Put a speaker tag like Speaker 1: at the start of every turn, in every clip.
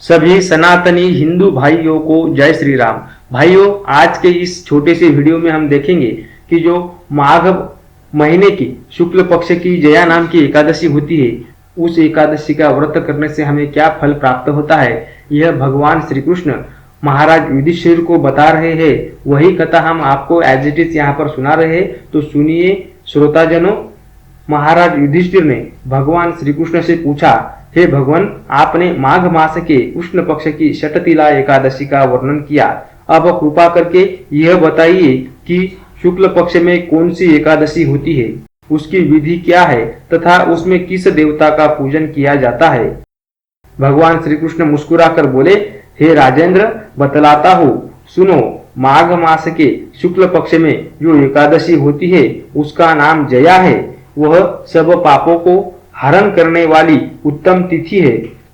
Speaker 1: सभी सनातनी हिंदू भाइयों को जय श्री राम। भाइयों, आज के इस छोटे से वीडियो में हम देखेंगे कि जो माघ महीने की शुक्ल पक्ष की जया नाम की एकादशी होती है, उस एकादशी का व्रत करने से हमें क्या फल प्राप्त होता है, यह भगवान श्री कृष्ण महाराज युधिष्ठिर को बता रहे हैं। वही कथा हम आपको एज इट इज यहाँ पर सुना रहे हैं, तो सुनिए श्रोताजनों। महाराज युधिष्ठिर ने भगवान श्री कृष्ण से पूछा, हे भगवान, आपने माघ मास के कृष्ण पक्ष की षटतिला एकादशी का वर्णन किया। अब कृपा करके यह बताइए कि शुक्ल पक्ष में कौन सी एकादशी होती है, उसकी विधि क्या है तथा उसमें किस देवता का पूजन किया जाता है। भगवान श्री कृष्ण मुस्कुराकर बोले, हे राजेंद्र, बतलाता हूँ, सुनो। माघ मास के शुक्ल पक्ष में जो एकादशी होती है उसका नाम जया है। वह सब पापों को हरण करने वाली उत्तम तिथि है।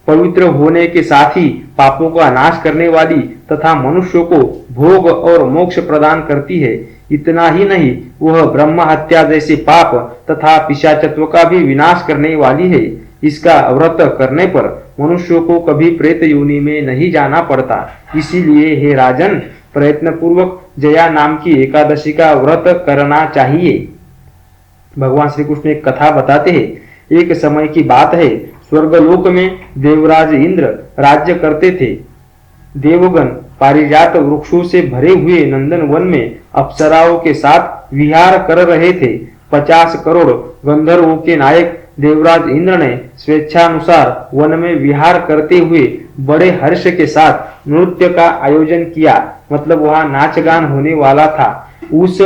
Speaker 1: पवित्र होने के साथ ही पापों का नाश करने वाली तथा मनुष्यों को भोग और मोक्ष प्रदान करती है। इतना ही नहीं, वह ब्रह्म हत्या जैसे पाप तथा पिशाचत्व का भी विनाश करने वाली है। इसका व्रत करने पर मनुष्यों को कभी प्रेत योनि में नहीं जाना पड़ता। इसीलिए हे राजन, प्रयत्न पूर्वक जया नाम की एकादशी का व्रत करना चाहिए। भगवान श्री कृष्ण एक कथा बताते हैं। एक समय की बात है, स्वर्गलोक में देवराज इंद्र राज्य करते थे। देवगण पारिजात वृक्षों से भरे हुए नंदन वन में अप्सराओं के साथ विहार कर रहे थे। 50 करोड़ गंधर्वों के नायक देवराज इंद्र ने स्वेच्छानुसार वन में विहार करते हुए बड़े हर्ष के साथ नृत्य का आयोजन किया। मतलब वहां नाच गान होने वाला था। उस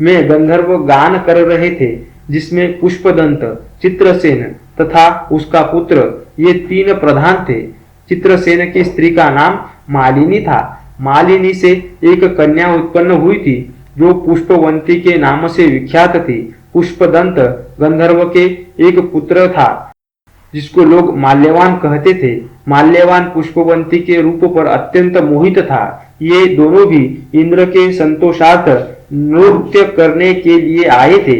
Speaker 1: में गंधर्व गान कर रहे थे, जिसमें पुष्पदंत, चित्रसेन तथा उसका पुत्र, ये 3 प्रधान थे। चित्रसेन की स्त्री का नाम मालिनी था। मालिनी से एक कन्या उत्पन्न हुई थी जो पुष्पवंती के नाम से विख्यात थी। पुष्पदंत गंधर्व के एक पुत्र था जिसको लोग माल्यवान कहते थे। माल्यवान पुष्पवंती के रूप पर अत्यंत मोहित था। ये दोनों भी इंद्र के संतोषार्थ नृत्य करने के लिए आए थे।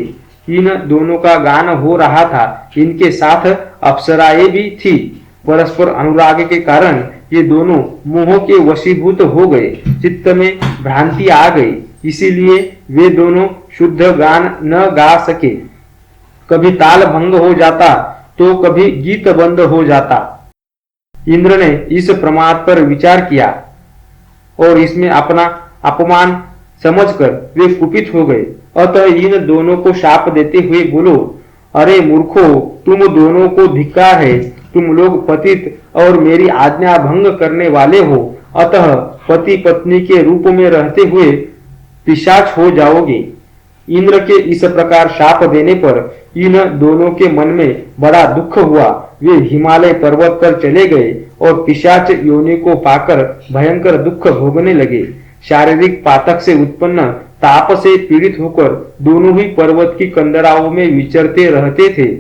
Speaker 1: इन दोनों का गान हो रहा था। इनके साथ अप्सराएं भी थी। परस्पर अनुराग के कारण ये दोनों मोह के वशीभूत हो गए। चित्त में भ्रांति आ गई, इसीलिए वे दोनों शुद्ध गान न गा सके। कभी ताल भंग हो जाता तो कभी गीत बंद हो जाता। इंद्र ने इस प्रमाद पर विचार किया और इसमें अपना अपमान समझकर वे कुपित हो गए। अतः इन दोनों को शाप देते हुए बोलो, अरे मूर्खो, तुम दोनों को धिक्कार है। तुम लोग पतित और मेरी आज्ञा भंग करने वाले हो। अतः पति पत्नी के रूप में रहते हुए पिशाच हो जाओगे। इंद्र के इस प्रकार शाप देने पर इन दोनों के मन में बड़ा दुख हुआ। वे हिमालय पर्वत पर चले गए और पिशाच योनि को पाकर भयंकर दुख भोगने लगे। शारीरिक पातक से उत्पन्न ताप से पीड़ित होकर दोनों ही पर्वत की कंदराओं में विचरते रहते थे।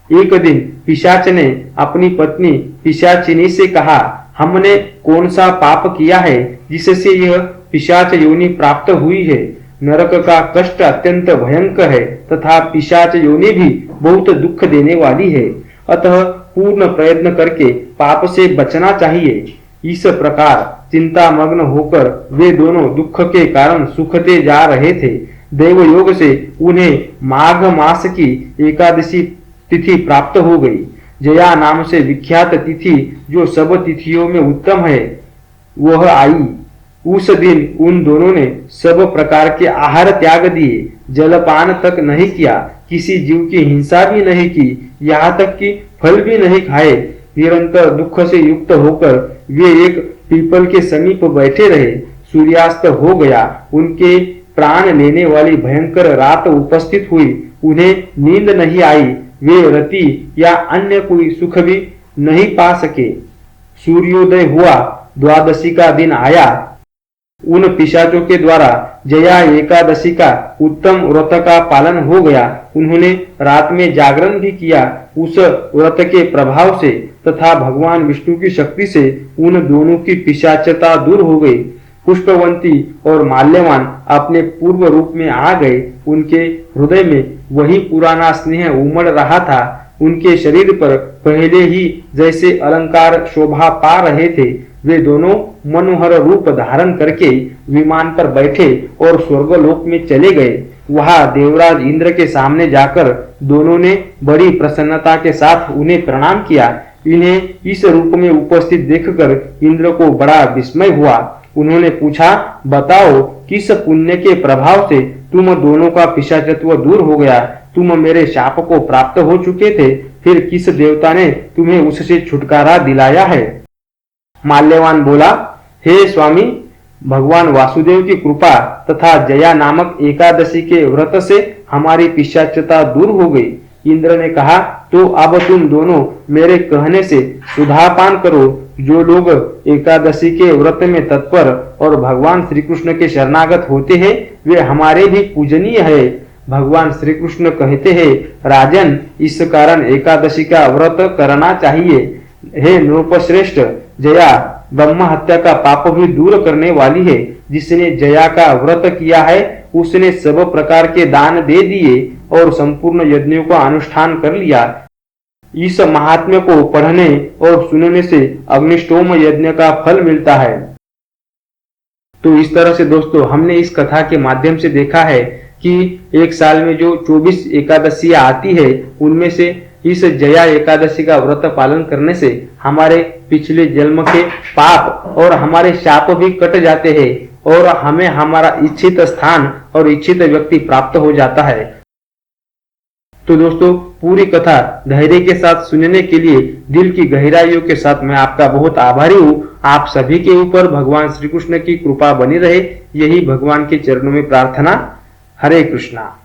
Speaker 1: एक दिन पिशाच ने अपनी पत्नी पिशाचिनी से कहा, हमने कौन सा पाप किया है जिससे यह पिशाच योनि प्राप्त हुई है। नरक का कष्ट अत्यंत भयंकर है तथा पिशाच योनि भी बहुत दुख देने वाली है। अतः पूर्ण प्रयत्न करके पाप से बचना चाहिए। इस प्रकार चिंतामग्न होकर वे दोनों दुख के कारण सुखते जा रहे थे। देव योग से उन्हें माघ मास की एकादशी तिथि प्राप्त हो गई। जया नाम से विख्यात तिथि, जो सब तिथियों में उत्तम है, वह आई। उस दिन उन दोनों ने सब प्रकार के आहार त्याग दिए, जलपान तक नहीं किया, किसी जीव की हिंसा भी नहीं की, यहाँ तक कि फल भी नहीं खाए। निरंतर दुख से युक्त होकर वे एक पीपल के समीप बैठे रहे। सूर्यास्त हो गया। उनके प्राण लेने वाली भयंकर रात उपस्थित हुई। उन्हें नींद नहीं आई। वे रति या अन्य कोई सुख भी नहीं पा सके। सूर्योदय हुआ। द्वादशी का दिन आया। उन पिशाचों के द्वारा जया एकादशी का उत्तम व्रत का पालन हो गया। उन्होंने रात में जागरण भी किया। उस व्रत के प्रभाव से तथा भगवान विष्णु की शक्ति से उन दोनों की पिशाचता दूर हो गई। पुष्पवंती और माल्यवान अपने पूर्व रूप में आ गए। उनके हृदय में वही पुराना स्नेह उमड़ रहा था उनके शरीर पर पहले ही जैसे अलंकार शोभा पा रहे थे, वे दोनों मनोहर रूप धारण करके विमान पर बैठे और स्वर्गलोक में चले गए। वहां देवराज इंद्र के सामने जाकर दोनों ने बड़ी प्रसन्नता के साथ उन्हें प्रणाम किया। इन्हें इस रूप में उपस्थित देखकर इंद्र को बड़ा विस्मय हुआ। उन्होंने पूछा, बताओ किस पुण्य के प्रभाव से तुम दोनों का पिशाचत्व दूर हो गया? तुम मेरे शाप को प्राप्त हो चुके थे, फिर किस देवता ने तुम्हें उससे छुटकारा दिलाया है? माल्यवान बोला, हे स्वामी, भगवान वासुदेव की कृपा तथा जया नामक एकादशी के व्रत से हमारी पिशाचता दूर हो गई। इंद्र ने कहा, तो अब तुम दोनों मेरे कहने से सुधापान करो। जो लोग एकादशी के व्रत में तत्पर और भगवान श्री कृष्ण के शरणागत होते हैं, वे हमारे भी पूजनीय है। भगवान श्री कृष्ण कहते हैं, राजन, इस कारण एकादशी का व्रत करना चाहिए। हे नृपश्रेष्ठ, जया ब्रह्म हत्या का पाप भी दूर करने वाली है। जिसने जया का व्रत किया है, उसने सब प्रकार के दान दे दिए और संपूर्ण यज्ञों का अनुष्ठान कर लिया। इस महात्म्य को पढ़ने और सुनने से अग्निष्टोम यज्ञ का फल मिलता है। तो इस तरह से दोस्तों हमने इस कथा के माध्यम से देखा है कि एक साल में जो 24 एकादशियां आती है, उनमें से इस जया एकादशी का व्रत पालन करने से हमारे पिछले जन्म के पाप और हमारे शाप भी कट जाते हैं और हमें हमारा इच्छित स्थान और इच्छित व्यक्ति प्राप्त हो जाता है। तो दोस्तों, पूरी कथा धैर्य के साथ सुनने के लिए दिल की गहराइयों के साथ मैं आपका बहुत आभारी हूँ। आप सभी के ऊपर भगवान श्री कृष्ण की कृपा बनी रहे, यही भगवान के चरणों में प्रार्थना। हरे कृष्णा।